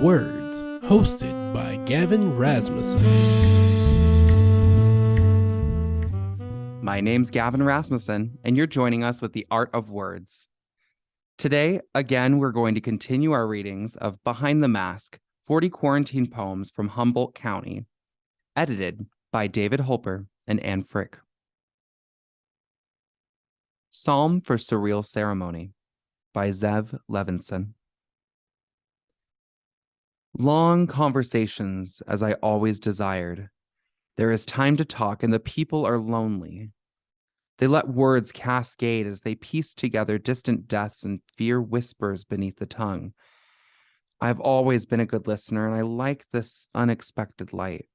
Words, hosted by Gavin Rasmussen. My name's Gavin Rasmussen, and you're joining us with The Art of Words. Today, again, we're going to continue our readings of Behind the Mask, 40 Quarantine Poems from Humboldt County, edited by David Holper and Anne Frick. Psalm for Surreal Ceremony by Zev Levinson. Long conversations, as I always desired. There is time to talk, and the people are lonely. They let words cascade as they piece together distant deaths, and fear whispers beneath the tongue. I've always been a good listener, and I like this unexpected light.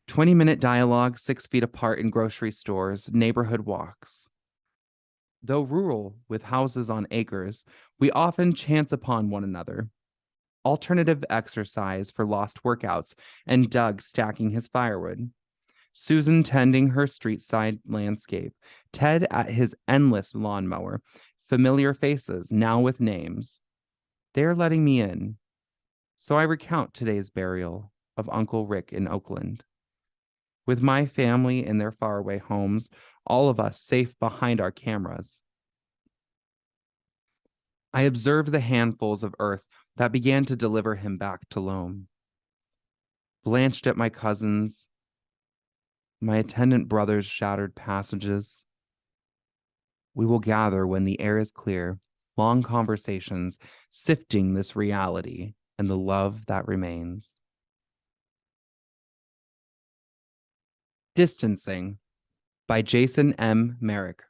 20-minute dialogue 6 feet apart in grocery stores, neighborhood walks. Though rural, with houses on acres, we often chance upon one another. Alternative exercise for lost workouts, and Doug stacking his firewood. Susan tending her street-side landscape. Ted at his endless lawnmower. Familiar faces, now with names. They're letting me in. So I recount today's burial of Uncle Rick in Oakland. With my family in their faraway homes, all of us safe behind our cameras. I observed the handfuls of earth that began to deliver him back to Loam. Blanched at my cousins, my attendant brother's shattered passages. We will gather when the air is clear, long conversations, sifting this reality and the love that remains. Distancing by Jason M. Merrick.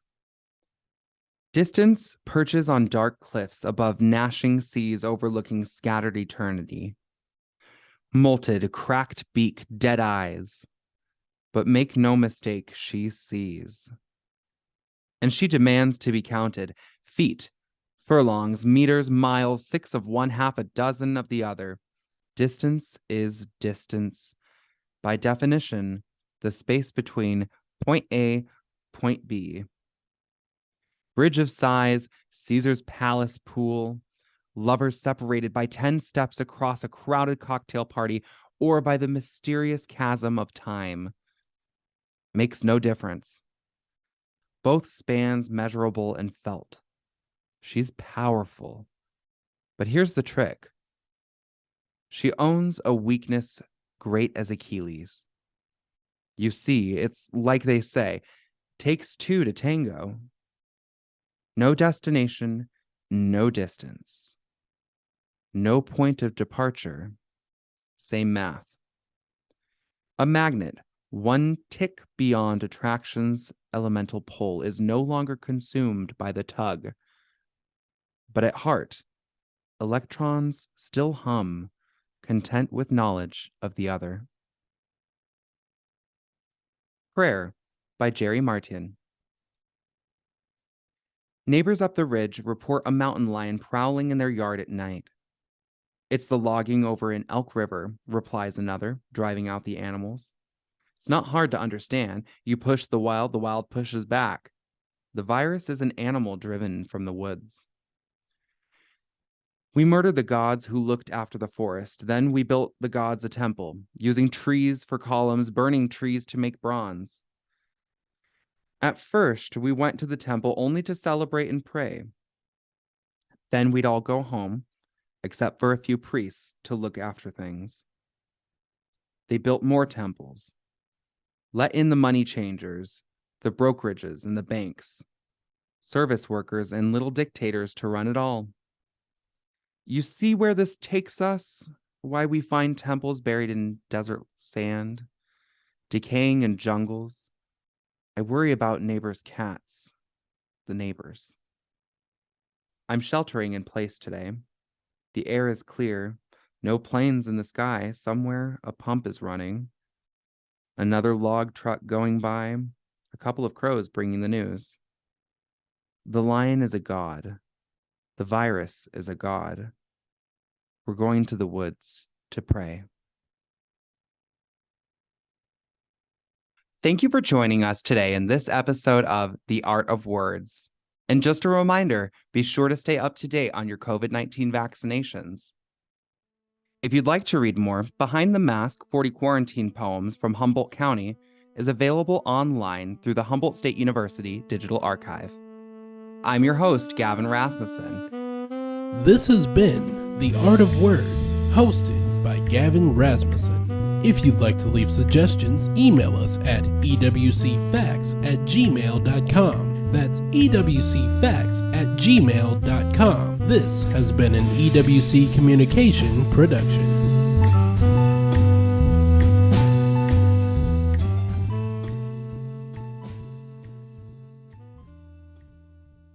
Distance perches on dark cliffs above gnashing seas overlooking scattered eternity. Molted, cracked beak, dead eyes. But make no mistake, she sees. And she demands to be counted. Feet, furlongs, meters, miles, 6 of one, half a dozen of the other. Distance is distance. By definition, the space between point A, point B. Bridge of sighs, Caesar's palace pool, lovers separated by 10 steps across a crowded cocktail party, or by the mysterious chasm of time. Makes no difference. Both spans measurable and felt. She's powerful. But here's the trick. She owns a weakness great as Achilles. You see, it's like they say, takes two to tango. No destination, no distance. No point of departure. Same math. A magnet, one tick beyond attraction's elemental pull, is no longer consumed by the tug. But at heart, electrons still hum, content with knowledge of the other. Prayer by Jerry Martin. Neighbors up the ridge report a mountain lion prowling in their yard at night. It's the logging over in Elk River, replies another, driving out the animals. It's not hard to understand. You push the wild pushes back. The virus is an animal driven from the woods. We murdered the gods who looked after the forest. Then we built the gods a temple, using trees for columns, burning trees to make bronze. At first, we went to the temple only to celebrate and pray. Then we'd all go home, except for a few priests to look after things. They built more temples, let in the money changers, the brokerages and the banks, service workers and little dictators to run it all. You see where this takes us? Why we find temples buried in desert sand, decaying in jungles. I worry about neighbors' cats, the neighbors. I'm sheltering in place today. The air is clear, no planes in the sky. Somewhere a pump is running. Another log truck going by, a couple of crows bringing the news. The lion is a god. The virus is a god. We're going to the woods to pray. Thank you for joining us today in this episode of The Art of Words. And just a reminder, be sure to stay up to date on your COVID-19 vaccinations. If you'd like to read more, Behind the Mask 40 Quarantine Poems from Humboldt County is available online through the Humboldt State University Digital Archive. I'm your host, Gavin Rasmussen. This has been The Art of Words, hosted by Gavin Rasmussen. If you'd like to leave suggestions, email us at ewcfacts@gmail.com. That's ewcfacts@gmail.com. This has been an EWC Communication production.